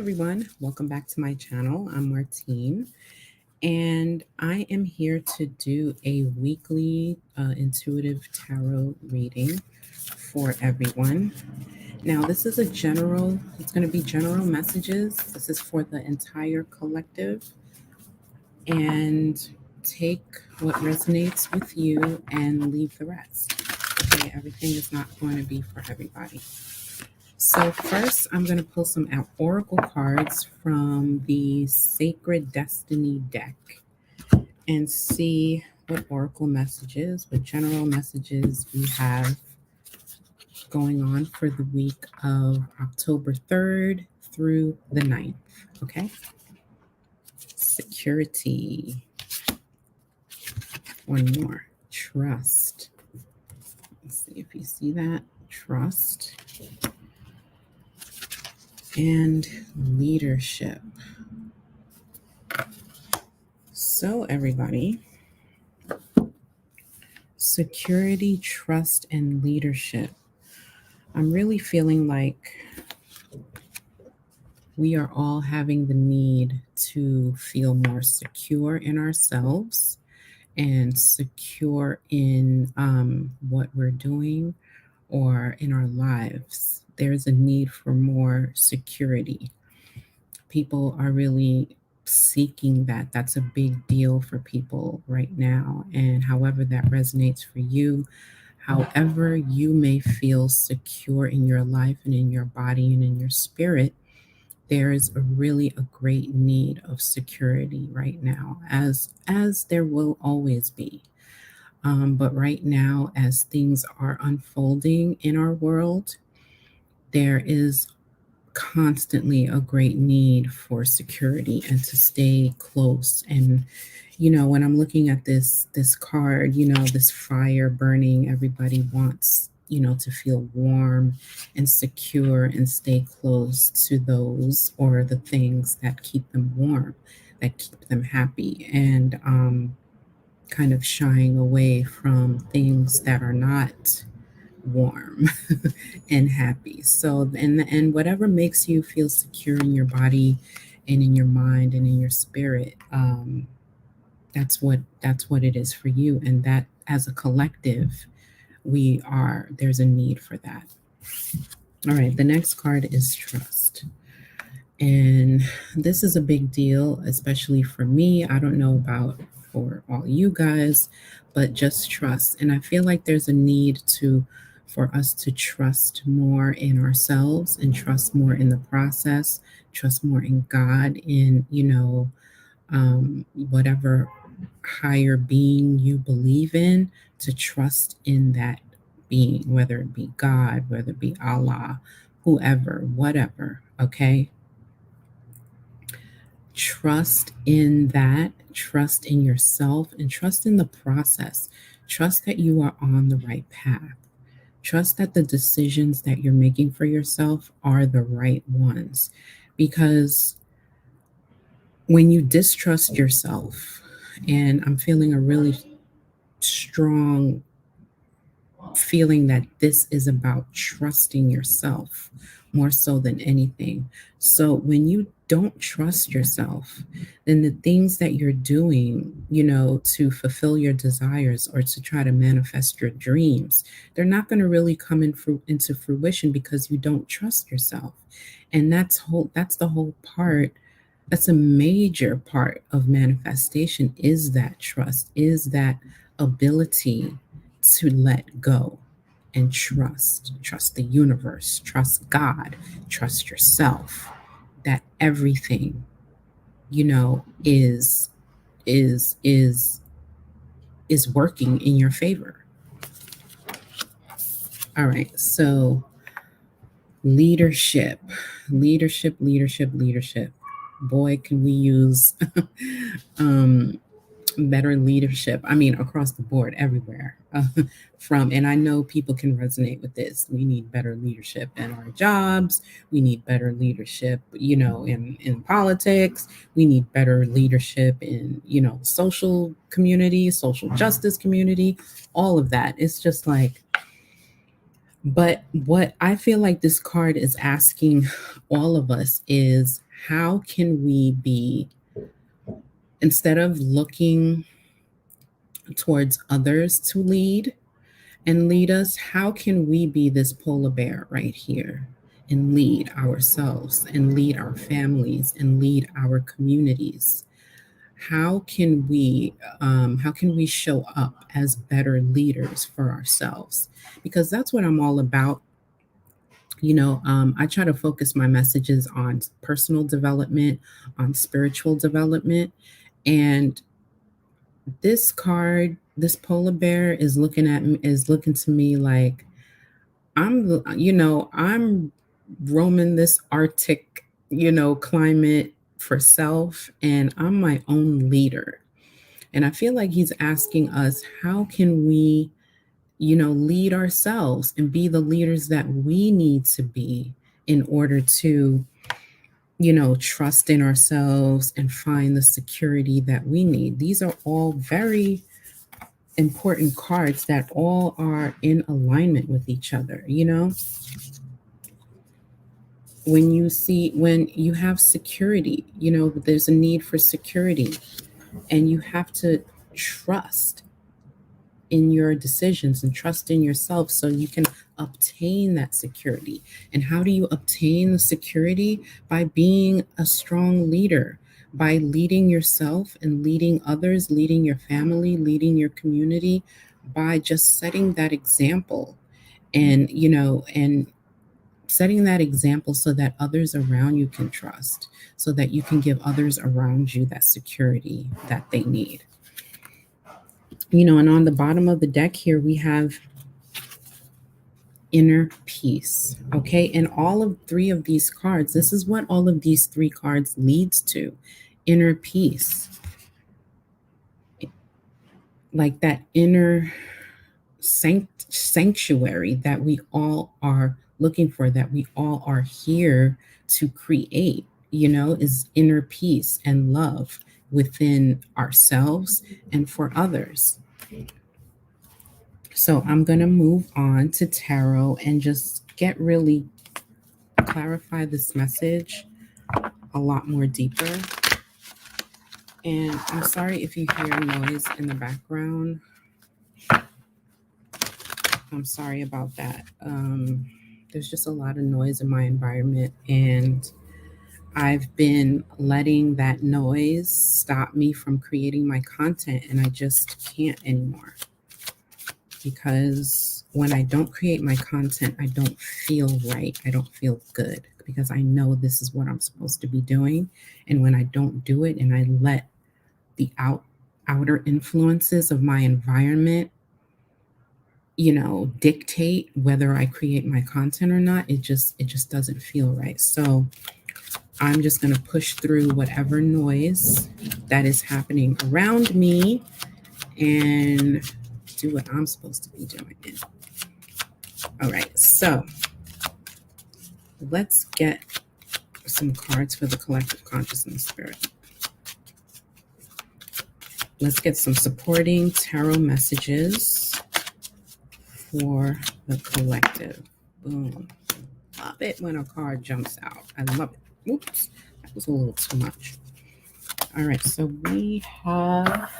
everyone, welcome back to my channel. I'm Martine, and I am here to do a weekly intuitive tarot reading for everyone. Now, this is it's going to be general messages. This is for the entire collective, and take what resonates with you and leave the rest. Okay, everything is not going to be for everybody. So first, I'm going to pull some oracle cards from the Sacred Destiny deck and see what oracle messages, what general messages we have going on for the week of October 3rd through the 9th. Okay. Security. One more. Trust. Let's see if you see that. Trust. And leadership. So everybody, security, trust, and leadership. I'm really feeling like we are all having the need to feel more secure in ourselves and secure in what we're doing or in our lives. There's a need for more security. People are really seeking that. That's a big deal for people right now. And however that resonates for you, however you may feel secure in your life and in your body and in your spirit, there is a great need of security right now, as there will always be. But right now, as things are unfolding in our world, there is constantly a great need for security and to stay close. And when I'm looking at this card, this fire burning, everybody wants to feel warm and secure and stay close to those or the things that keep them warm, that keep them happy, and kind of shying away from things that are not warm and happy. So and whatever makes you feel secure in your body and in your mind and in your spirit, that's what it is for you. And that, as a collective, there's a need for that. All right, the next card is trust. And this is a big deal, especially for me. I don't know about for all you guys, but just trust. And I feel like there's a need for us to trust more in ourselves and trust more in the process, trust more in God, in whatever higher being you believe in, to trust in that being, whether it be God, whether it be Allah, whoever, whatever. Okay. Trust in that, trust in yourself, and trust in the process. Trust that you are on the right path. Trust that the decisions that you're making for yourself are the right ones. Because when you distrust yourself, and I'm feeling a really strong feeling that this is about trusting yourself more so than anything. So when you don't trust yourself, then the things that you're doing, to fulfill your desires or to try to manifest your dreams, they're not going to really come into fruition because you don't trust yourself. And that's the whole part. That's a major part of manifestation, is that trust, is that ability to let go and trust the universe, trust God, trust yourself, that everything is working in your favor. All right, so leadership. Boy, can we use better leadership. I mean, across the board, everywhere. And I know people can resonate with this. We need better leadership in our jobs. We need better leadership, in politics. We need better leadership in, social community, social justice community, all of that. It's just like, but what I feel like this card is asking all of us is, how can we be, instead of looking towards others to lead and lead us, how can we be this polar bear right here and lead ourselves and lead our families and lead our communities? How can we show up as better leaders for ourselves? Because that's what I'm all about. I try to focus my messages on personal development, on spiritual development, and this polar bear is looking to me like I'm roaming this Arctic, climate for self, and I'm my own leader. And I feel like he's asking us, how can we, lead ourselves and be the leaders that we need to be in order to, trust in ourselves and find the security that we need. These are all very important cards that all are in alignment with each other. When you have security, there's a need for security, and you have to trust in your decisions and trust in yourself so you can obtain that security. And how do you obtain the security? By being a strong leader, by leading yourself and leading others, leading your family, leading your community, by just setting that example, and setting that example so that others around you can trust, so that you can give others around you that security that they need. And on the bottom of the deck here, we have inner peace. Okay. And all of three of these cards, this is what all of these three cards leads to: inner peace. Like that inner sanctuary that we all are looking for, that we all are here to create, is inner peace and love within ourselves and for others. So I'm going to move on to tarot and just really clarify this message a lot more deeper. And I'm sorry if you hear noise in the background. I'm sorry about that. There's just a lot of noise in my environment, and I've been letting that noise stop me from creating my content, and I just can't anymore. Because when I don't create my content, I don't feel right. I don't feel good, because I know this is what I'm supposed to be doing. And when I don't do it and I let the outer influences of my environment, dictate whether I create my content or not, it just doesn't feel right. So I'm just going to push through whatever noise that is happening around me and do what I'm supposed to be doing. All right, so let's get some cards for the collective consciousness spirit. Let's get some supporting tarot messages for the collective. Boom. Love it when a card jumps out. I love it. Oops, that was a little too much. All right, so we have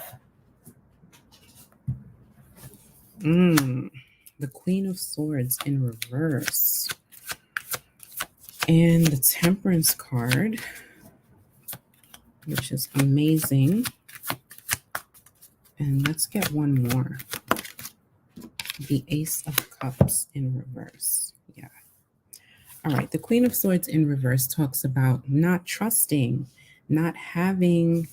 the Queen of Swords in reverse and the Temperance card, which is amazing. And let's get one more. The Ace of Cups in reverse. Yeah. All right. The Queen of Swords in reverse talks about not trusting, not having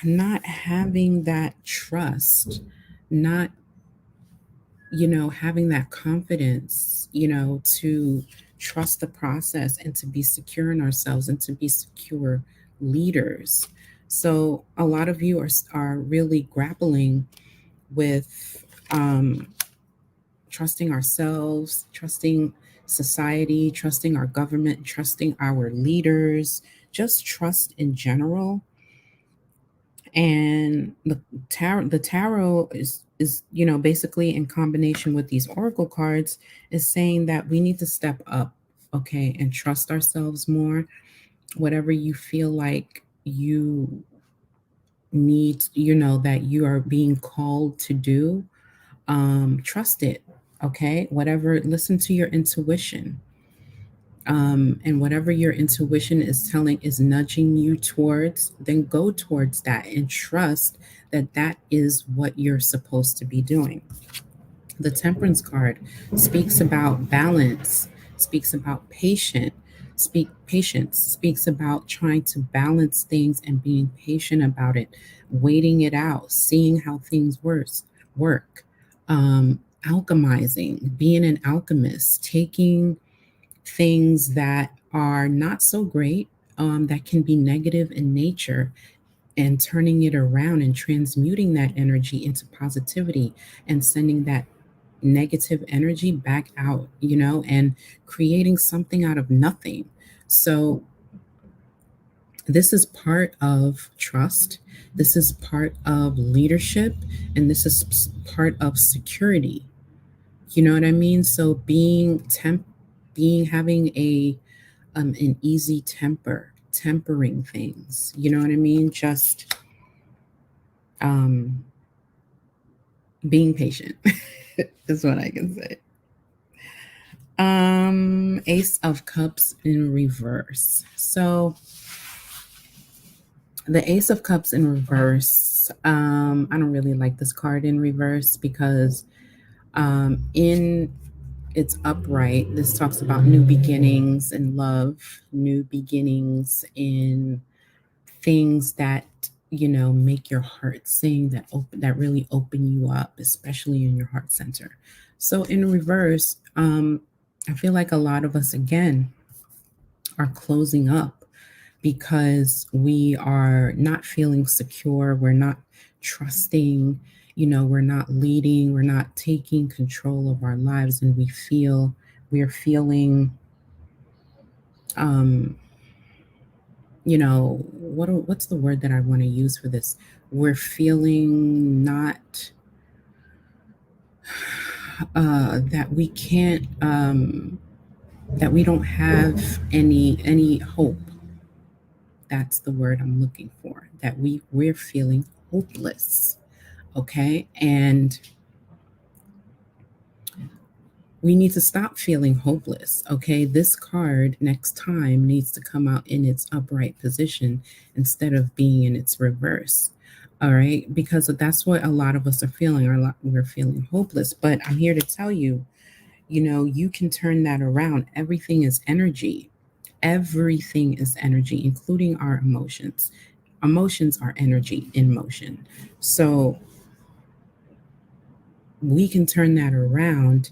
that trust, not, having that confidence, to trust the process and to be secure in ourselves and to be secure leaders. So a lot of you are really grappling with trusting ourselves, trusting society, trusting our government, trusting our leaders, just trust in general. And the tarot is basically in combination with these oracle cards is saying that we need to step up, okay, and trust ourselves more. whatever you feel like you need, that you are being called to do, trust it. Okay. Whatever, listen to your intuition. And whatever your intuition is telling, is nudging you towards, then go towards that and trust that that is what you're supposed to be doing. The Temperance card speaks about balance, speaks about patience, speaks about trying to balance things and being patient about it, waiting it out, seeing how things work, alchemizing, being an alchemist, taking things that are not so great, that can be negative in nature, and turning it around and transmuting that energy into positivity and sending that negative energy back out, and creating something out of nothing. So, this is part of trust. This is part of leadership. And this is part of security. You know what I mean? So, having an easy temper, tempering things. You know what I mean? Just um, being patient is what I can say. Ace of Cups in reverse. So the Ace of Cups in reverse, I don't really like this card in reverse because in it's upright. This talks about new beginnings in love, new beginnings in things that make your heart sing, that really open you up, especially in your heart center. So in reverse, I feel like a lot of us again are closing up because we are not feeling secure, we're not trusting, we're not leading, we're not taking control of our lives, and we're feeling um what's the word that I want to use for this? We're feeling not that we can't that we don't have any hope. That's the word I'm looking for. That we're feeling hopeless. Okay? And we need to stop feeling hopeless. Okay? This card next time needs to come out in its upright position instead of being in its reverse. All right? Because that's what a lot of us are feeling. We're feeling hopeless. But I'm here to tell you, you can turn that around. Everything is energy. Everything is energy, including our emotions. Emotions are energy in motion. So we can turn that around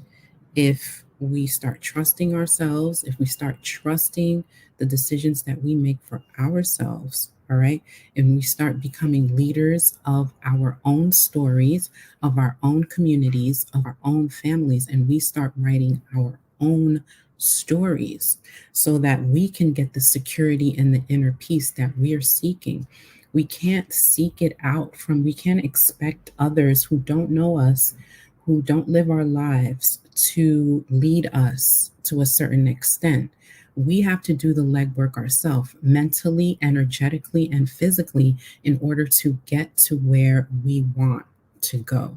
if we start trusting ourselves, if we start trusting the decisions that we make for ourselves, all right? And we start becoming leaders of our own stories, of our own communities, of our own families, and we start writing our own stories so that we can get the security and the inner peace that we are seeking. We can't seek it out we can't expect others who don't know us, who don't live our lives, to lead us to a certain extent. We have to do the legwork ourselves, mentally, energetically, and physically, in order to get to where we want to go.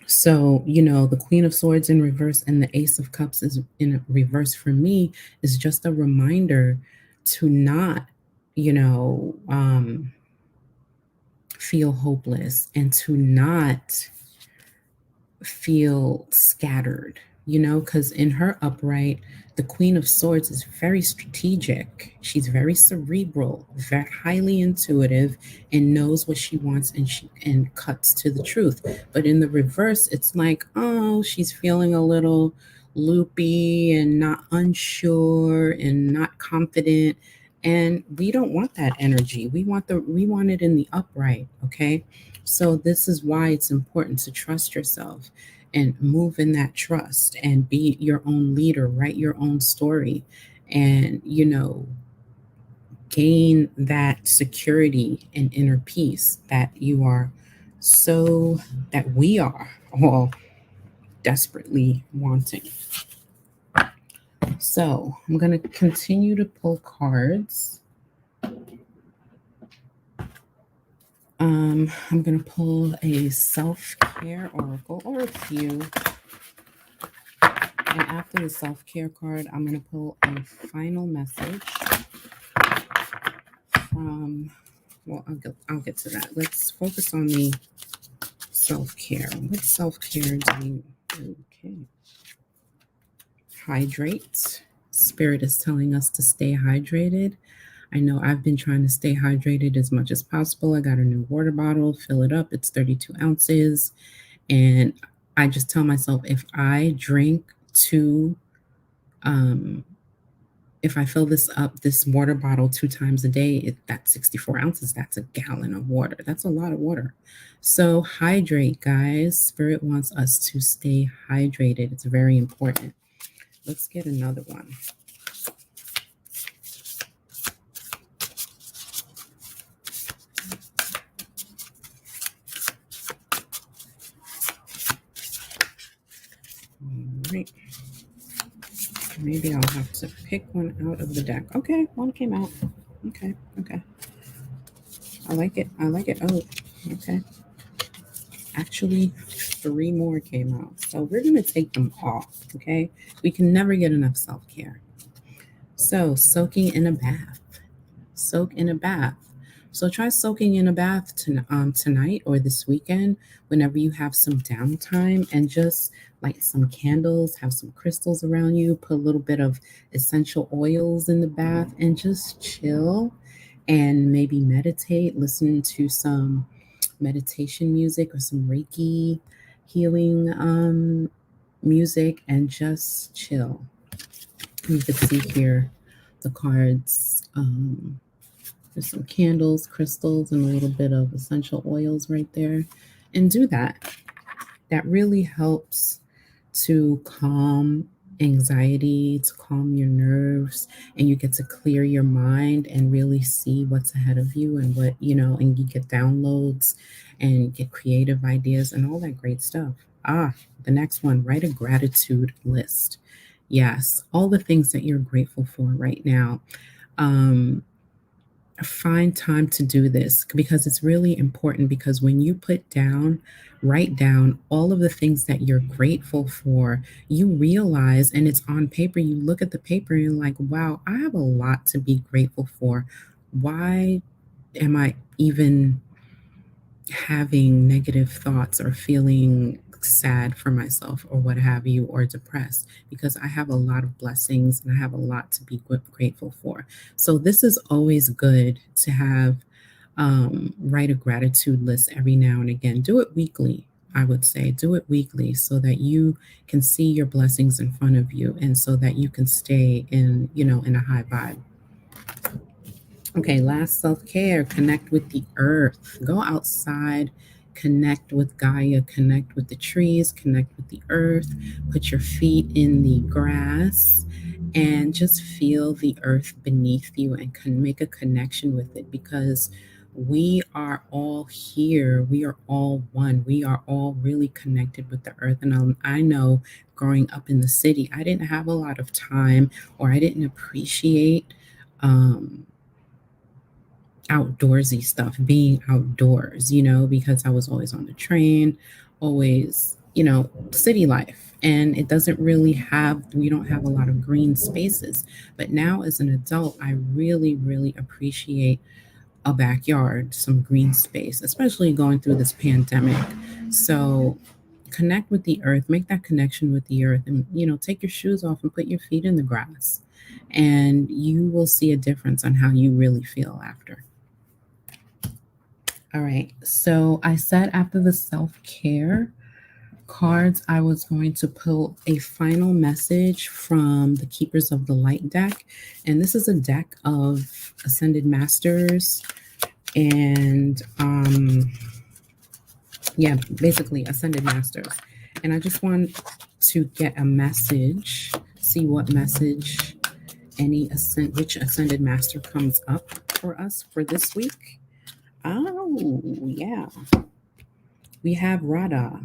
So, the Queen of Swords in reverse and the Ace of Cups is in reverse for me is just a reminder to not, you know, um, feel hopeless and to not feel scattered, because in her upright, the Queen of Swords is very strategic. She's very cerebral, very highly intuitive, and knows what she wants, and cuts to the truth. But in the reverse, it's like, oh, she's feeling a little loopy and not unsure and not confident. And we don't want that energy. We want it in the upright, okay? So this is why it's important to trust yourself and move in that trust and be your own leader, write your own story, and gain that security and inner peace that we are all desperately wanting. So I'm going to continue to pull cards. I'm going to pull a self-care oracle or a few. And after the self-care card, I'm going to pull a final message from, well, I'll get to that. Let's focus on the self-care. What self-care do we, okay. Hydrate. Spirit is telling us to stay hydrated. I know I've been trying to stay hydrated as much as possible. I got a new water bottle, fill it up. It's 32 ounces. And I just tell myself if I drink if I fill this water bottle 2 times a day, that's 64 ounces. That's a gallon of water. That's a lot of water. So hydrate, guys. Spirit wants us to stay hydrated. It's very important. Let's get another one. All right. Maybe I'll have to pick one out of the deck. Okay, one came out. Okay. I like it. Oh, okay. Actually, 3 more came out. So we're going to take them off, okay? We can never get enough self-care. So soaking in a bath. Soak in a bath. So try soaking in a bath tonight or this weekend whenever you have some downtime, and just light some candles, have some crystals around you, put a little bit of essential oils in the bath, and just chill and maybe meditate, listen to some meditation music or some Reiki healing music, and just chill. You can see here the cards. There's some candles, crystals, and a little bit of essential oils right there. And do that. That really helps to calm anxiety, to calm your nerves, and you get to clear your mind and really see what's ahead of you and what, and you get downloads and get creative ideas and all that great stuff. The next one, write a gratitude list. Yes, all the things that you're grateful for right now. Find time to do this because it's really important, because when you write down all of the things that you're grateful for, you realize, and it's on paper, you look at the paper and you're like, wow, I have a lot to be grateful for. Why am I even having negative thoughts or feeling sad for myself or what have you, or depressed? Because I have a lot of blessings and I have a lot to be grateful for. So this is always good to have. Write a gratitude list every now and again. Do it weekly. I would say do it weekly so that you can see your blessings in front of you, and so that you can stay in a high vibe. Okay, last self-care, connect with the earth. Go outside, connect with Gaia, connect with the trees, connect with the earth, put your feet in the grass, and just feel the earth beneath you and can make a connection with it, because we are all here. We are all one. We are all really connected with the earth. And I know growing up in the city, I didn't have a lot of time, or I didn't appreciate outdoorsy stuff, being outdoors, because I was always on the train, always, city life. And it doesn't really we don't have a lot of green spaces. But now as an adult, I really, really appreciate a backyard, some green space, especially going through this pandemic. So connect with the earth, make that connection with the earth, and, take your shoes off and put your feet in the grass. And you will see a difference on how you really feel after. All right. So I said after the self-care cards, I was going to pull a final message from the Keepers of the Light deck. And this is a deck of Ascended Masters and, basically Ascended Masters. And I just want to get a message, see what message which Ascended Master comes up for us for this week. Oh, yeah. We have Radha,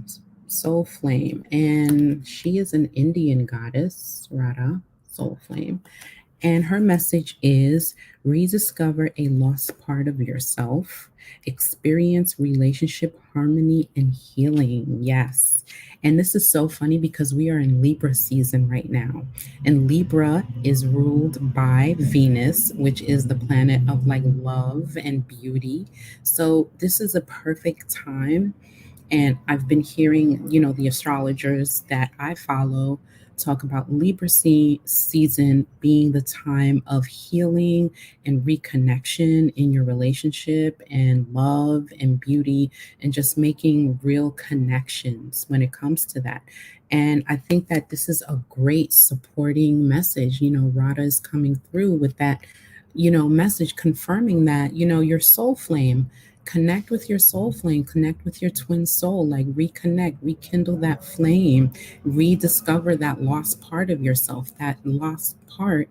Soul Flame, and she is an Indian goddess, Radha. soul flame. And her message is rediscover a lost part of yourself, experience relationship harmony and healing. Yes. And this is so funny because we are in Libra season right now. And Libra is ruled by Venus, which is the planet of like love and beauty. So this is a perfect time, and I've been hearing, the astrologers that I follow talk about Libra season being the time of healing and reconnection in your relationship and love and beauty and just making real connections when it comes to that. And I think that this is a great supporting message. Radha is coming through with that, message confirming that, your soul flame. Connect with your soul flame, connect with your twin soul, like reconnect, rekindle that flame, rediscover that lost part of yourself. That lost part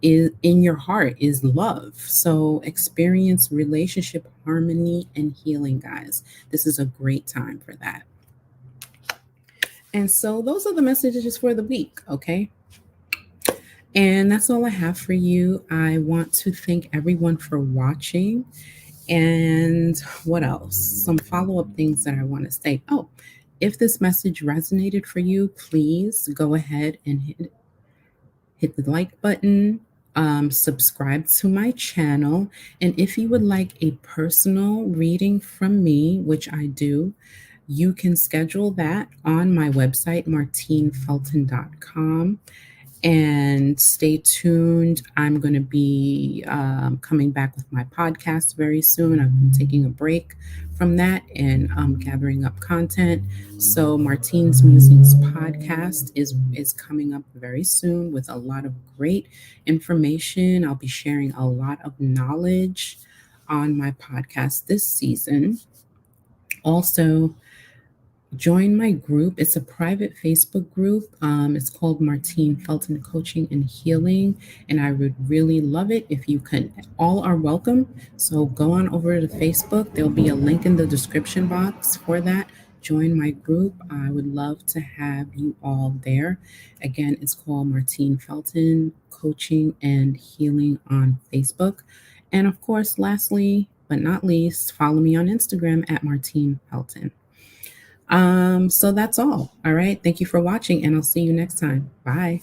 is in your heart is love. So experience relationship harmony and healing, guys. This is a great time for that. And so those are the messages for the week, okay? And that's all I have for you. I want to thank everyone for watching. And what else? Some follow up things that I want to say. Oh, if this message resonated for you, please go ahead and hit the like button, subscribe to my channel. And if you would like a personal reading from me, which I do, you can schedule that on my website, martinefelton.com. And stay tuned. I'm going to be coming back with my podcast very soon. I've been taking a break from that and gathering up content. So Martine's Musings podcast is coming up very soon with a lot of great information. I'll be sharing a lot of knowledge on my podcast this season. Also, join my group. It's a private Facebook group. It's called Martine Felton Coaching and Healing, and I would really love it if you can. All are welcome. So go on over to Facebook. There'll be a link in the description box for that. Join my group. I would love to have you all there. Again, it's called Martine Felton Coaching and Healing on Facebook. And of course, lastly but not least, follow me on Instagram at Martine Felton. So that's all. All right. Thank you for watching, and I'll see you next time. Bye.